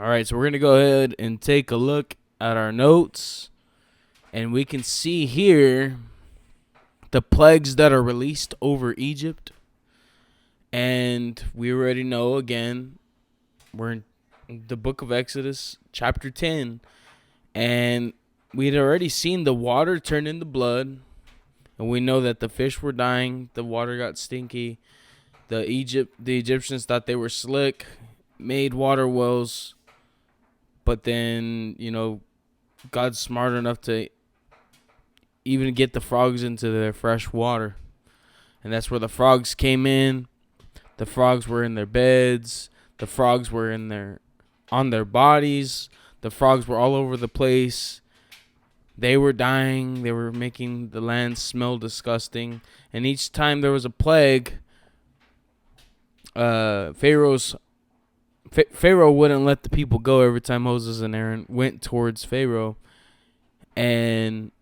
All right, so we're going to go ahead and take a look at our notes. And we can see here the plagues that are released over Egypt. And we already know, again, we're in the book of Exodus, chapter 10. And we had already seen the water turn into blood. And we know that the fish were dying. The water got stinky. The Egyptians thought they were slick, made water wells. But then, God's smart enough to even get the frogs into their fresh water. And that's where the frogs came in. The frogs were in their beds. The frogs were on their bodies. The frogs were all over the place. They were dying. They were making the land smell disgusting. And each time there was a plague, Pharaoh wouldn't let the people go every time Moses and Aaron went towards Pharaoh. And,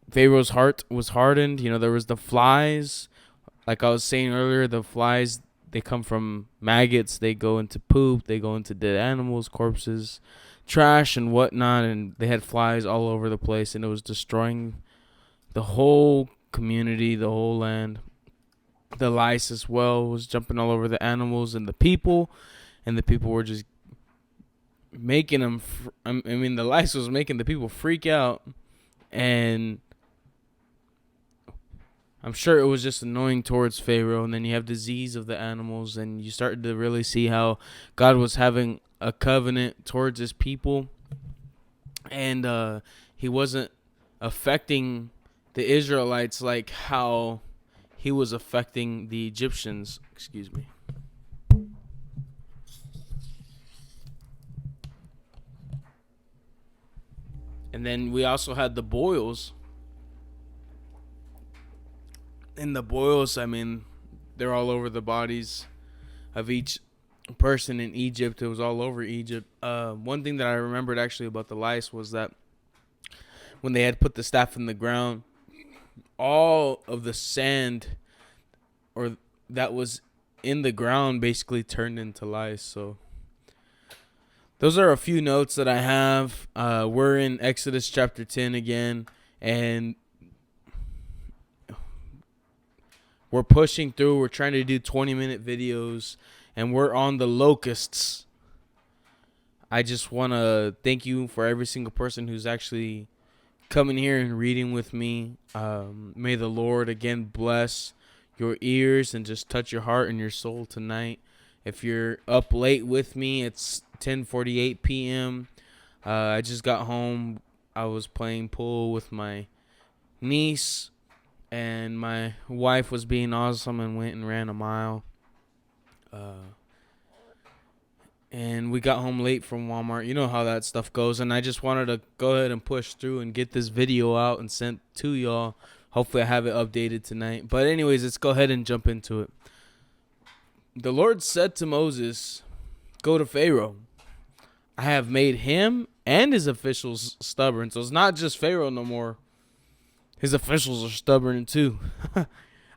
Pharaoh's heart was hardened. There was the flies. Like I was saying earlier, the flies, they come from maggots. They go into poop. They go into dead animals, corpses, trash, and whatnot. And they had flies all over the place. And it was destroying the whole community, the whole land. The lice as well was jumping all over the animals and the people. And the people were just making them. The lice was making the people freak out. And I'm sure it was just annoying towards Pharaoh. And then you have disease of the animals. And you start to really see how God was having a covenant towards his people. And he wasn't affecting the Israelites like how he was affecting the Egyptians. Excuse me. And then we also had the boils. And the boils, they're all over the bodies of each person in Egypt. It was all over Egypt. One thing that I remembered actually about the lice was that when they had put the staff in the ground, all of the sand or that was in the ground basically turned into lice. So those are a few notes that I have. We're in Exodus chapter 10 again, and we're pushing through. We're trying to do 20-minute videos, and we're on the locusts. I just want to thank you for every single person who's actually coming here and reading with me. May the Lord again bless your ears and just touch your heart and your soul tonight. If you're up late with me, it's 10:48 p.m. I just got home. I was playing pool with my niece, and my wife was being awesome and went and ran a mile. And we got home late from Walmart. You know how that stuff goes. And I just wanted to go ahead and push through and get this video out and sent to y'all. Hopefully I have it updated tonight. But anyways, let's go ahead and jump into it. The Lord said to Moses, "Go to Pharaoh. I have made him and his officials stubborn." So it's not just Pharaoh no more. His officials are stubborn too.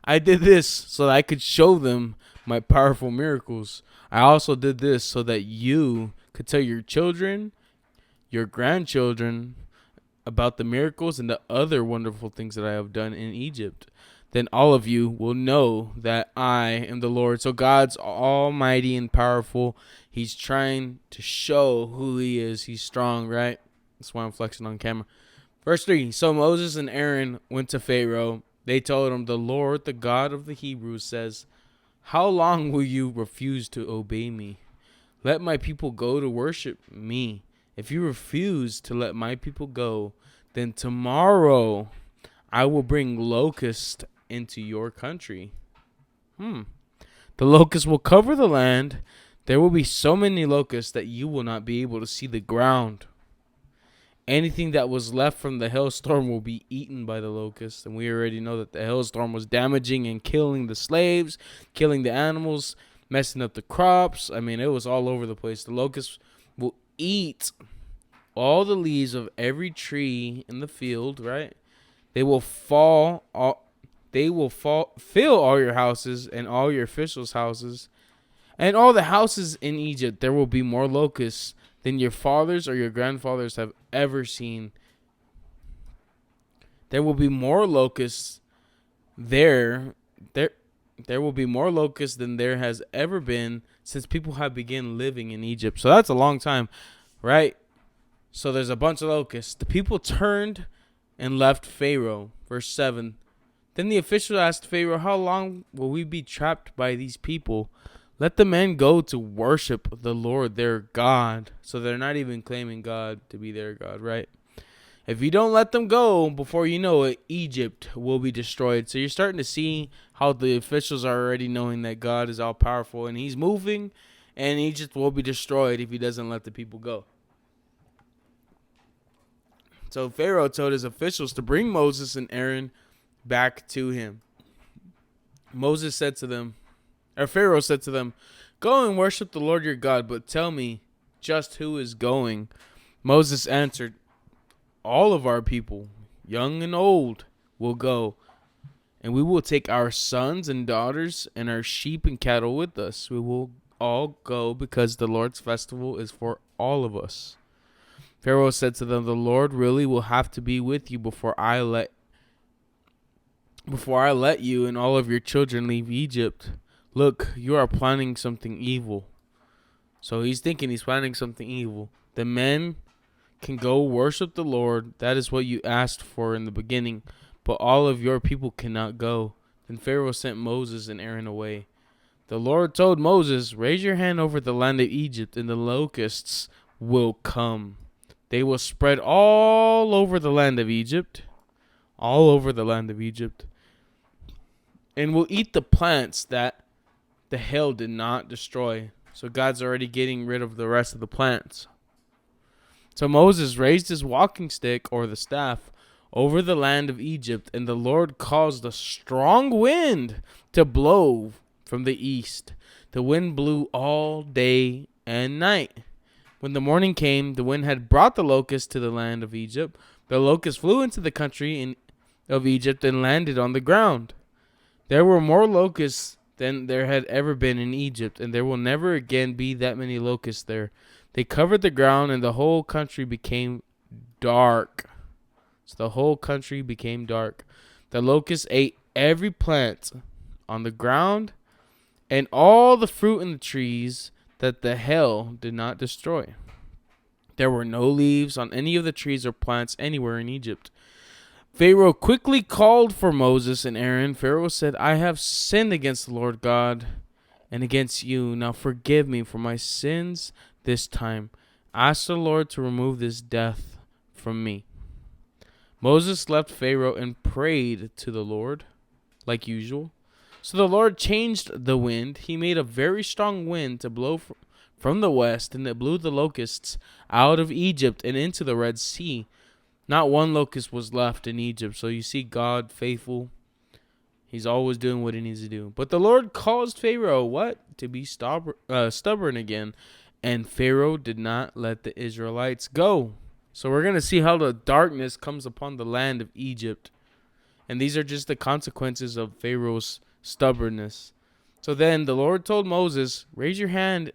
I did this so that I could show them my powerful miracles. I also did this so that you could tell your children, your grandchildren about the miracles and the other wonderful things that I have done in Egypt. Then all of you will know that I am the Lord. So God's almighty and powerful. He's trying to show who he is. He's strong, right? That's why I'm flexing on camera. Verse 3, so Moses and Aaron went to Pharaoh. They told him, "The Lord, the God of the Hebrews, says, 'How long will you refuse to obey me? Let my people go to worship me. If you refuse to let my people go, then tomorrow I will bring locusts into your country.'" The locusts will cover the land. There will be so many locusts that you will not be able to see the ground. Anything that was left from the hailstorm will be eaten by the locusts. And we already know that the hailstorm was damaging and killing the slaves, killing the animals, messing up the crops. It was all over the place. The locusts will eat all the leaves of every tree in the field, right? They will fill all your houses and all your officials' houses. And all the houses in Egypt, there will be more locusts than your fathers or your grandfathers have ever seen. There will be more locusts there. There will be more locusts than there has ever been since people have begun living in Egypt. So that's a long time, right? So there's a bunch of locusts. The people turned and left Pharaoh. Verse 7. Then the official asked Pharaoh, how long will we be trapped by these people? Let the men go to worship the Lord their God. So they're not even claiming God to be their God, right? If you don't let them go, before you know it, Egypt will be destroyed. So you're starting to see how the officials are already knowing that God is all powerful and he's moving, and Egypt will be destroyed if he doesn't let the people go. So Pharaoh told his officials to bring Moses and Aaron back to him. Pharaoh said to them, go and worship the Lord your God, but tell me just who is going. Moses answered, all of our people, young and old, will go, and we will take our sons and daughters and our sheep and cattle with us. We will all go because the Lord's festival is for all of us. Pharaoh said to them, the Lord really will have to be with you before I let you and all of your children leave Egypt. Look, you are planning something evil. So he's thinking he's planning something evil. The men can go worship the Lord. That is what you asked for in the beginning. But all of your people cannot go. Then Pharaoh sent Moses and Aaron away. The Lord told Moses, raise your hand over the land of Egypt, and the locusts will come. They will spread all over the land of Egypt. All over the land of Egypt. And will eat the plants that the hail did not destroy. So God's already getting rid of the rest of the plants. So Moses raised his walking stick, or the staff, over the land of Egypt, and the Lord caused a strong wind to blow from the east. The wind blew all day and night. When the morning came, the wind had brought the locusts to the land of Egypt. The locusts flew into the country of Egypt and landed on the ground. There were more locusts than there had ever been in Egypt, and there will never again be that many locusts there. They covered the ground, and the whole country became dark. So the whole country became dark. The locusts ate every plant on the ground and all the fruit in the trees that the hail did not destroy. There were no leaves on any of the trees or plants anywhere in Egypt. Pharaoh quickly called for Moses and Aaron. Pharaoh said, I have sinned against the Lord God and against you. Now forgive me for my sins this time. Ask the Lord to remove this death from me. Moses left Pharaoh and prayed to the Lord like usual. So the Lord changed the wind. He made a very strong wind to blow from the west, and it blew the locusts out of Egypt and into the Red Sea. Not one locust was left in Egypt. So you see God faithful. He's always doing what he needs to do. But the Lord caused Pharaoh to be stubborn again. And Pharaoh did not let the Israelites go. So we're going to see how the darkness comes upon the land of Egypt. And these are just the consequences of Pharaoh's stubbornness. So then the Lord told Moses, raise your hand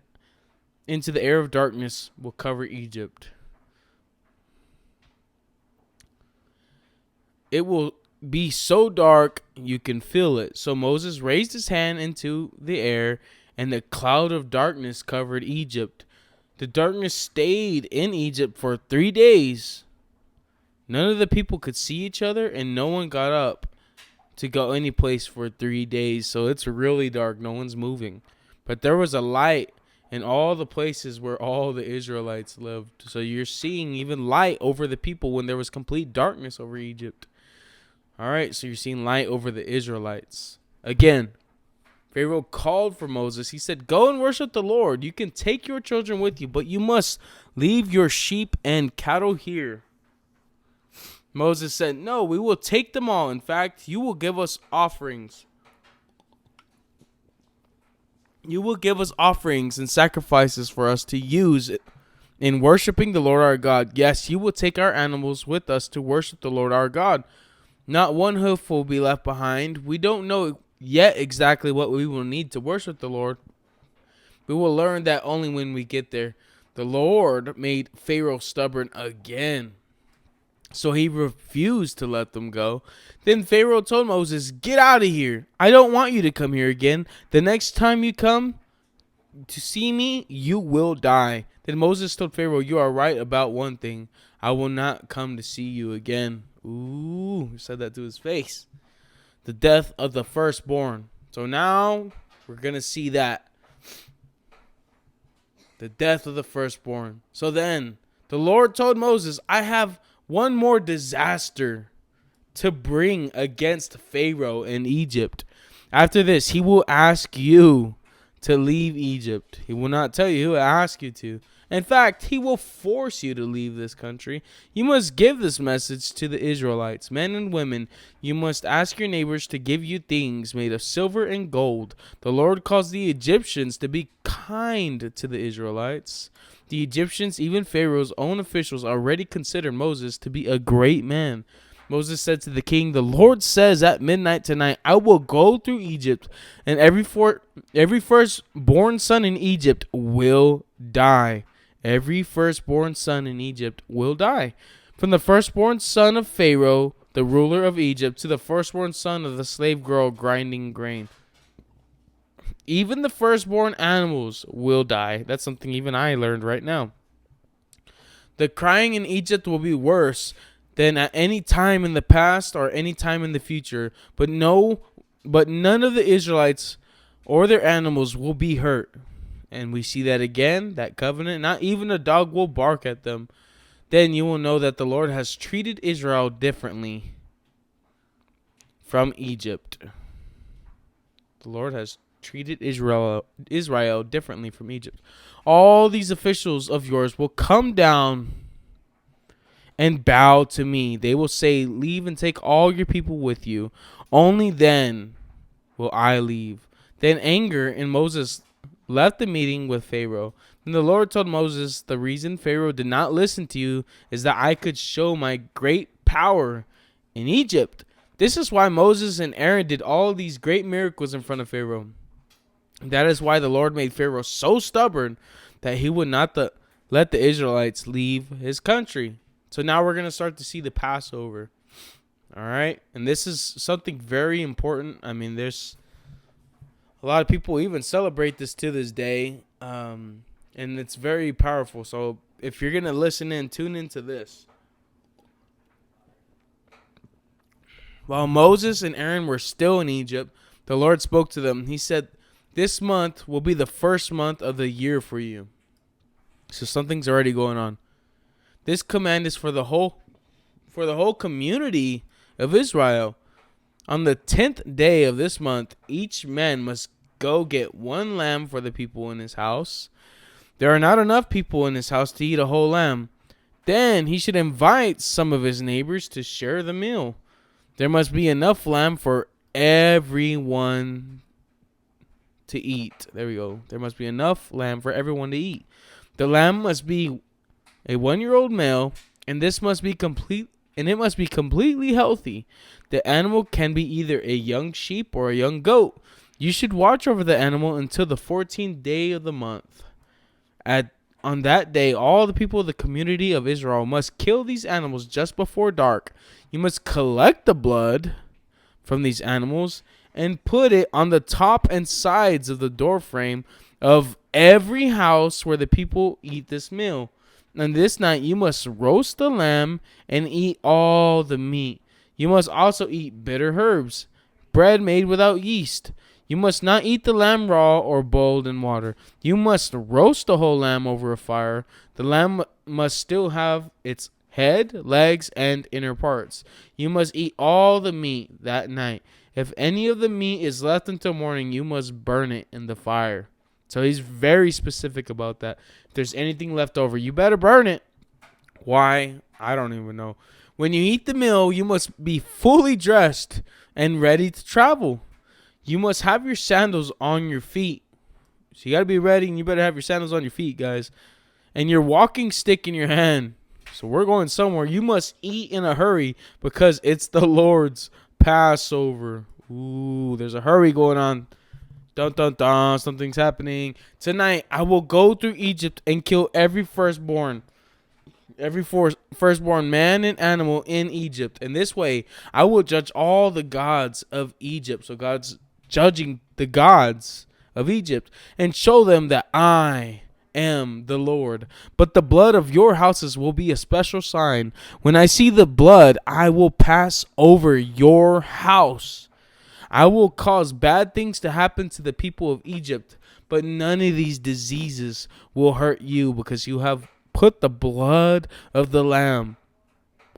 into the air of darkness will cover Egypt. It will be so dark you can feel it. So Moses raised his hand into the air, and the cloud of darkness covered Egypt. The darkness stayed in Egypt for 3 days. None of the people could see each other, and no one got up to go any place for 3 days. So it's really dark. No one's moving. But there was a light in all the places where all the Israelites lived. So you're seeing even light over the people when there was complete darkness over Egypt. All right, so you're seeing light over the Israelites. Again, Pharaoh called for Moses. He said, go and worship the Lord. You can take your children with you, but you must leave your sheep and cattle here. Moses said, no, we will take them all. In fact, you will give us offerings. You will give us offerings and sacrifices for us to use in worshiping the Lord our God. Yes, you will take our animals with us to worship the Lord our God. Not one hoof will be left behind. We don't know yet exactly what we will need to worship the Lord, We will learn that only when we get there. The Lord made Pharaoh stubborn again, so he refused to let them go. Then Pharaoh told Moses, "Get out of here. I don't want you to come here again. The next time you come to see me, you will die." Then Moses told Pharaoh, "You are right about one thing. I will not come to see you again." Ooh, he said that to his face. The death of the firstborn. So now we're going to see that. The death of the firstborn. So then the Lord told Moses, "I have one more disaster to bring against Pharaoh in Egypt. After this, he will ask you to leave Egypt. He will not tell you, he will ask you to. In fact, he will force you to leave this country. You must give this message to the Israelites, men and women. You must ask your neighbors to give you things made of silver and gold. The Lord caused the Egyptians to be kind to the Israelites. The Egyptians, even Pharaoh's own officials, already considered Moses to be a great man. Moses said to the king, "The Lord says at midnight tonight, I will go through Egypt, and every firstborn son in Egypt will die." Every firstborn son in Egypt will die. From the firstborn son of Pharaoh, the ruler of Egypt, to the firstborn son of the slave girl grinding grain. Even the firstborn animals will die. That's something even I learned right now. The crying in Egypt will be worse than at any time in the past or any time in the future. But none of the Israelites or their animals will be hurt. And we see that again, that covenant. Not even a dog will bark at them. Then you will know that the Lord has treated Israel differently from Egypt. The Lord has treated Israel differently from Egypt. All these officials of yours will come down and bow to me. They will say, "Leave and take all your people with you. Only then will I leave." Then anger in Moses left the meeting with Pharaoh. Then the Lord told Moses, "The reason Pharaoh did not listen to you is that I could show my great power in Egypt." This is why Moses and Aaron did all these great miracles in front of Pharaoh. That is why the Lord made Pharaoh so stubborn that he would not let the Israelites leave his country. So now we're going to start to see the Passover. All right. And this is something very important. I mean, there's a lot of people even celebrate this to this day. And it's very powerful. So if you're going to listen in, tune into this. While Moses and Aaron were still in Egypt, the Lord spoke to them. He said, "This month will be the first month of the year for you." So something's already going on. This command is for the whole community of Israel. On the 10th day of this month, each man must go get one lamb for the people in his house. There are not enough people in his house to eat a whole lamb. Then he should invite some of his neighbors to share the meal. There must be enough lamb for everyone to eat. There we go. There must be enough lamb for everyone to eat. The lamb must be a 1-year-old male, and it must be completely healthy. The animal can be either a young sheep or a young goat. You should watch over the animal until the 14th day of the month. On that day, all the people of the community of Israel must kill these animals just before dark. You must collect the blood from these animals and put it on the top and sides of the doorframe of every house where the people eat this meal. And this night you must roast the lamb and eat all the meat. You must also eat bitter herbs, bread made without yeast. You must not eat the lamb raw or boiled in water. You must roast the whole lamb over a fire. The lamb must still have its head, legs, and inner parts. You must eat all the meat that night. If any of the meat is left until morning, you must burn it in the fire. So he's very specific about that. If there's anything left over, you better burn it. Why? I don't even know. When you eat the meal, you must be fully dressed and ready to travel. You must have your sandals on your feet. So you got to be ready, and you better have your sandals on your feet, guys. And your walking stick in your hand. So we're going somewhere. You must eat in a hurry because it's the Lord's Passover. Ooh, there's a hurry going on. Dun dun dun, something's happening. Tonight I will go through Egypt and kill every firstborn. Firstborn man and animal in Egypt. In this way, I will judge all the gods of Egypt. So God's judging the gods of Egypt and show them that I am the Lord. But the blood of your houses will be a special sign. When I see the blood, I will pass over your house. I will cause bad things to happen to the people of Egypt, but none of these diseases will hurt you because you have put the blood of the lamb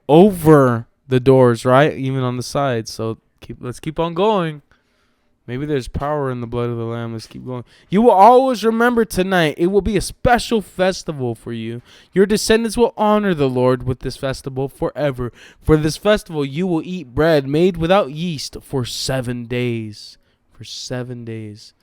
over the doors, right? Even on the sides. So let's keep on going. Maybe there's power in the blood of the lamb. Let's keep going. You will always remember tonight. It will be a special festival for you. Your descendants will honor the Lord with this festival forever. For this festival, you will eat bread made without yeast for 7 days. For 7 days.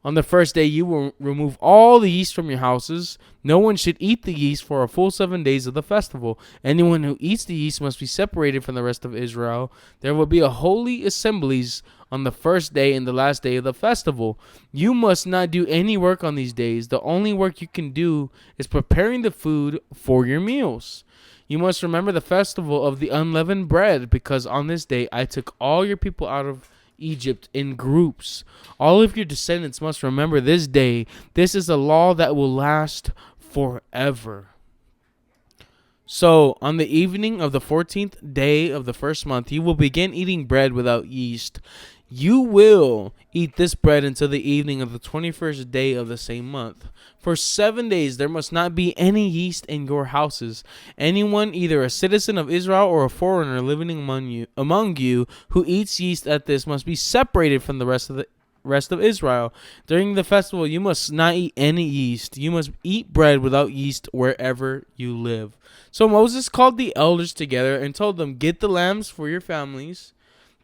On the first day, you will remove all the yeast from your houses. No one should eat the yeast for a full 7 days of the festival. Anyone who eats the yeast must be separated from the rest of Israel. There will be a holy assemblies on the first day and the last day of the festival. You must not do any work on these days. The only work you can do is preparing the food for your meals. You must remember the festival of the unleavened bread, because on this day I took all your people out of Egypt in groups. All of your descendants must remember this day. This is a law that will last forever. So, on the evening of the 14th day of the first month, you will begin eating bread without yeast. You will eat this bread until the evening of the 21st day of the same month. For 7 days there must not be any yeast in your houses. Anyone, either a citizen of Israel or a foreigner living among you, who eats yeast at this must be separated from the rest of Israel. During the festival you must not eat any yeast. You must eat bread without yeast wherever you live. So Moses called the elders together and told them, get the lambs for your families.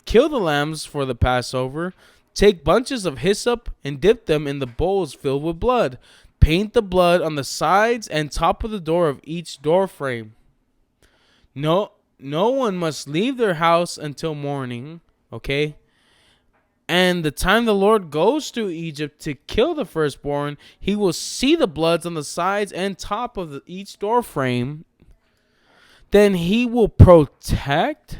Kill the lambs for the Passover. Take bunches of hyssop and dip them in the bowls filled with blood. Paint the blood on the sides and top of the door of each door frame. No one must leave their house until morning, okay? And the time the Lord goes through Egypt to kill the firstborn, he will see the bloods on the sides and top of each door frame. Then he will protect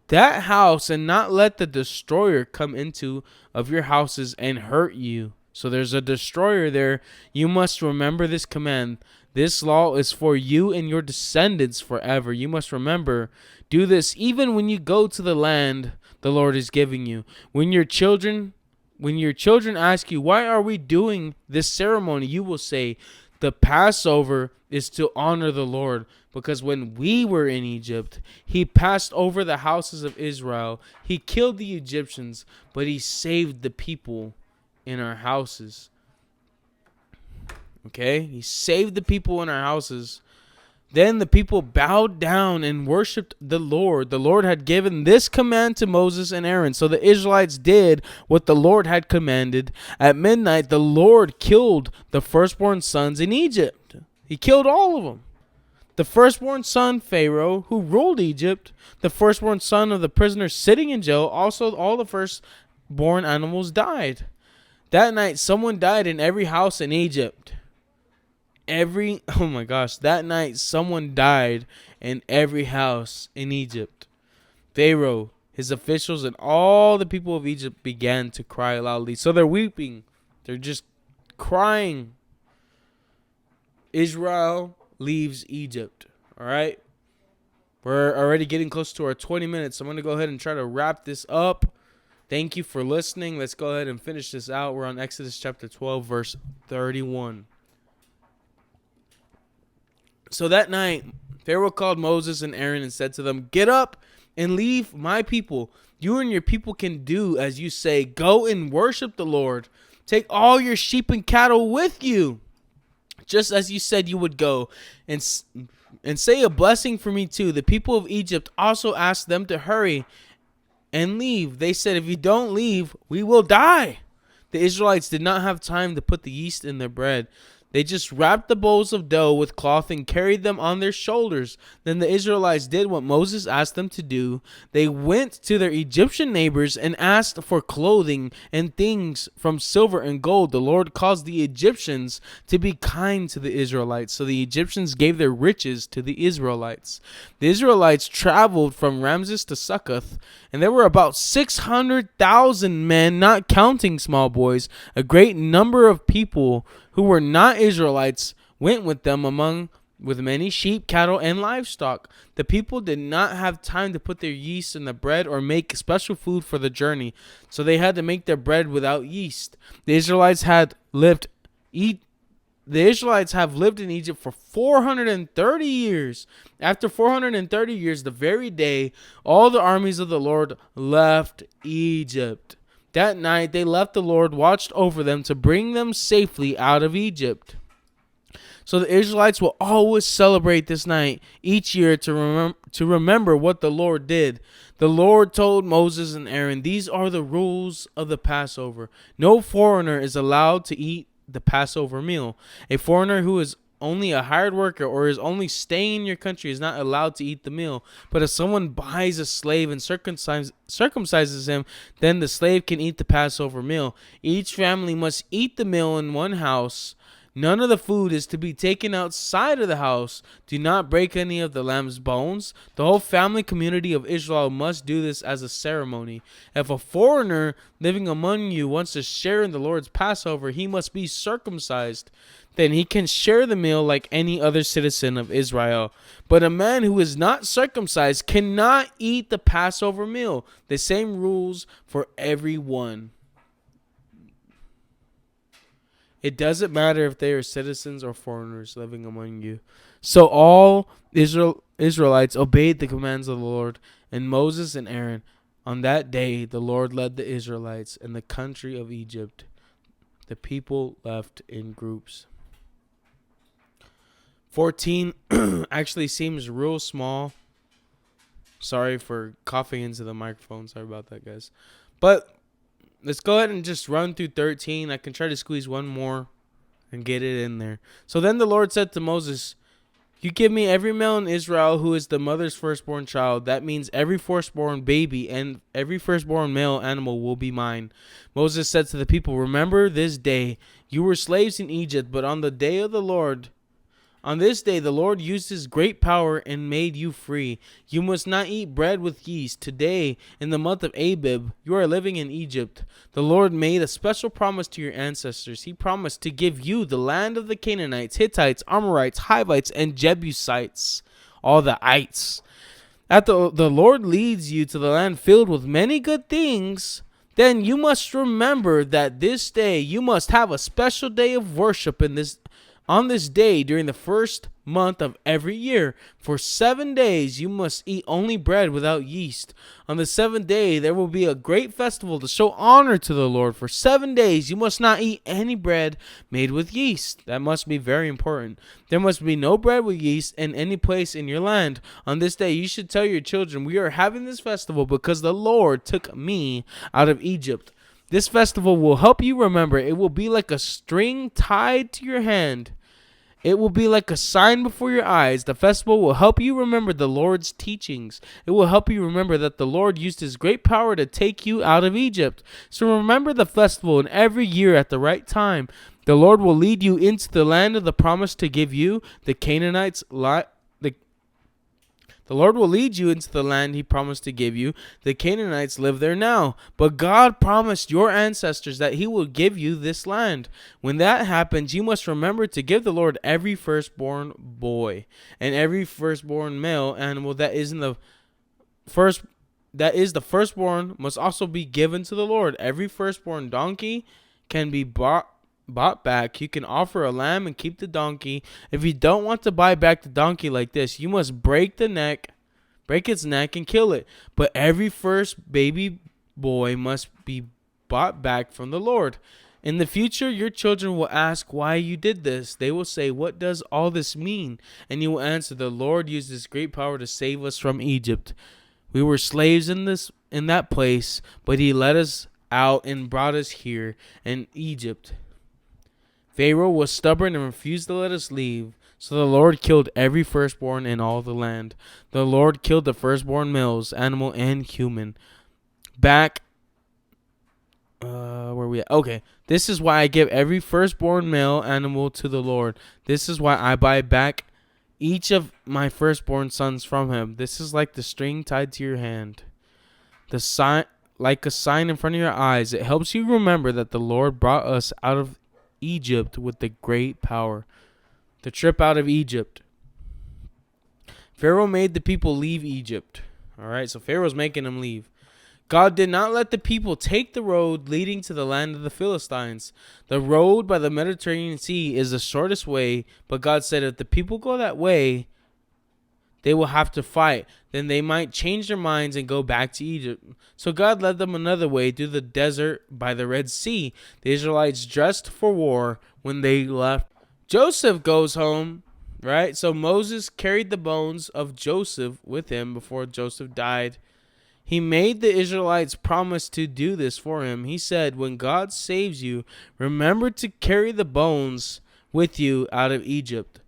that house and not let the destroyer come into of your houses and hurt you. So there's a destroyer there. You must remember this command. This law is for you and your descendants forever. You must remember, do this even when you go to the land the Lord is giving you. When your children ask you, why are we doing this ceremony? You will say, the Passover is to honor the Lord, because when we were in Egypt, he passed over the houses of Israel. He killed the Egyptians, but he saved the people in our houses. Okay? He saved the people in our houses. Then the people bowed down and worshipped the Lord. The Lord had given this command to Moses and Aaron. So the Israelites did what the Lord had commanded. At midnight, the Lord killed the firstborn sons in Egypt. He killed all of them. The firstborn son, Pharaoh, who ruled Egypt, the firstborn son of the prisoner sitting in jail, also all the firstborn animals died. That night, someone died in every house in Egypt. That night someone died in every house in Egypt. Pharaoh, his officials, and all the people of Egypt began to cry loudly. So they're weeping. They're just crying. Israel leaves Egypt. All right? We're already getting close to our 20 minutes. So I'm going to go ahead and try to wrap this up. Thank you for listening. Let's go ahead and finish this out. We're on Exodus chapter 12, verse 31. So that night, Pharaoh called Moses and Aaron and said to them, get up and leave my people. You and your people can do as you say. Go and worship the Lord. Take all your sheep and cattle with you, just as you said you would go. And say a blessing for me too. The people of Egypt also asked them to hurry and leave. They said, if you don't leave, we will die. The Israelites did not have time to put the yeast in their bread. They just wrapped the bowls of dough with cloth and carried them on their shoulders. Then the Israelites did what Moses asked them to do. They went to their Egyptian neighbors and asked for clothing and things from silver and gold. The Lord caused the Egyptians to be kind to the Israelites, so the Egyptians gave their riches to the Israelites. The Israelites traveled from Ramses to Succoth, and there were about 600,000 men, not counting small boys. A great number of people who were not Israelites went with them, with many sheep, cattle, and livestock. The people did not have time to put their yeast in the bread or make special food for the journey, so they had to make their bread without yeast. The Israelites have lived in Egypt for 430 years. After 430 years, the very day all the armies of the Lord left Egypt. That night they left, the Lord watched over them to bring them safely out of Egypt. So the Israelites will always celebrate this night each year to remember what the Lord did. The Lord told Moses and Aaron, "These are the rules of the Passover. No foreigner is allowed to eat the Passover meal. A foreigner who is only a hired worker or is only staying in your country is not allowed to eat the meal. But if someone buys a slave and circumcises him, then the slave can eat the Passover meal. Each family must eat the meal in one house. None of the food is to be taken outside of the house. Do not break any of the lamb's bones. The whole family community of Israel must do this as a ceremony. If a foreigner living among you wants to share in the Lord's Passover, he must be circumcised. Then he can share the meal like any other citizen of Israel. But a man who is not circumcised cannot eat the Passover meal. The same rules for everyone." It doesn't matter if they are citizens or foreigners living among you. So all Israelites obeyed the commands of the Lord, and Moses and Aaron. On that day, the Lord led the Israelites in the country of Egypt. The people left in groups. 14 actually seems real small. Sorry for coughing into the microphone. Sorry about that, guys. But let's go ahead and just run through 13. I can try to squeeze one more and get it in there. So then the Lord said to Moses, "You give me every male in Israel who is the mother's firstborn child. That means every firstborn baby and every firstborn male animal will be mine." Moses said to the people, "Remember this day. You were slaves in Egypt, but on this day the Lord used his great power and made you free. You must not eat bread with yeast. Today, in the month of Abib, you are living in Egypt. The Lord made a special promise to your ancestors. He promised to give you the land of the Canaanites, Hittites, Amorites, Hivites, and Jebusites, all the ites. After the Lord leads you to the land filled with many good things, then you must remember that this day you must have a special day of worship on this day during the first month of every year. For 7 days you must eat only bread without yeast. On the 7th day there will be a great festival to show honor to the Lord. For 7 days you must not eat any bread made with yeast. That must be very important. There must be no bread with yeast in any place in your land. On this day you should tell your children, we are having this festival because the Lord took me out of Egypt. This festival will help you remember. It will be like a string tied to your hand. It will be like a sign before your eyes. The festival will help you remember the Lord's teachings. It will help you remember that the Lord used his great power to take you out of Egypt. So remember the festival, and every year at the right time, the Lord will lead you into the land of the promise to give you, the Canaanites, the Lord will lead you into the land he promised to give you. The Canaanites live there now. But God promised your ancestors that he will give you this land. When that happens, you must remember to give the Lord every firstborn boy and every firstborn male animal that is the firstborn must also be given to the Lord. Every firstborn donkey can be bought back. You can offer a lamb and keep the donkey. If you don't want to buy back the donkey like this, you must break its neck and kill it. But every first baby boy must be bought back from the Lord. In the future, your children will ask why you did this. They will say, "What does all this mean?" And you will answer, "The Lord used his great power to save us from Egypt. We were slaves in that place, but he led us out and brought us here in Egypt." Pharaoh was stubborn and refused to let us leave. So the Lord killed every firstborn in all the land. The Lord killed the firstborn males, animal and human. Back where we at? Okay. This is why I give every firstborn male animal to the Lord. This is why I buy back each of my firstborn sons from him. This is like the string tied to your hand. The sign, like a sign in front of your eyes. It helps you remember that the Lord brought us out of Egypt with the great power. The trip out of Egypt. Pharaoh made the people leave Egypt. All right, so Pharaoh's making them leave. God did not let the people take the road leading to the land of the Philistines. The road by the Mediterranean Sea is the shortest way, but God said if the people go that way, they will have to fight. Then they might change their minds and go back to Egypt. So God led them another way through the desert by the Red Sea. The Israelites dressed for war when they left. Joseph goes home, right? So Moses carried the bones of Joseph with him before Joseph died. He made the Israelites promise to do this for him. He said, when God saves you, remember to carry the bones with you out of Egypt.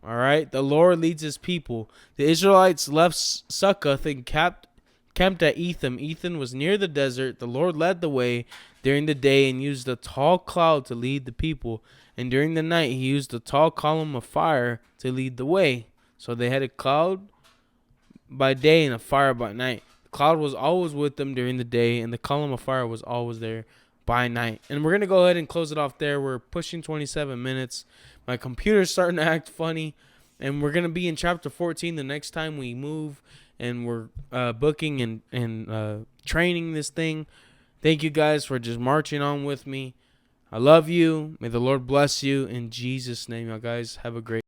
All right. The Lord leads his people. The Israelites left Succoth and camped at Etham. Etham was near the desert. The Lord led the way during the day and used a tall cloud to lead the people. And during the night, he used a tall column of fire to lead the way. So they had a cloud by day and a fire by night. The cloud was always with them during the day, and the column of fire was always there by night. And we're going to go ahead and close it off there. We're pushing 27 minutes. My computer's starting to act funny. And we're going to be in chapter 14 the next time we move. And we're booking and training this thing. Thank you guys for just marching on with me. I love you. May the Lord bless you. In Jesus' name, y'all guys. Have a great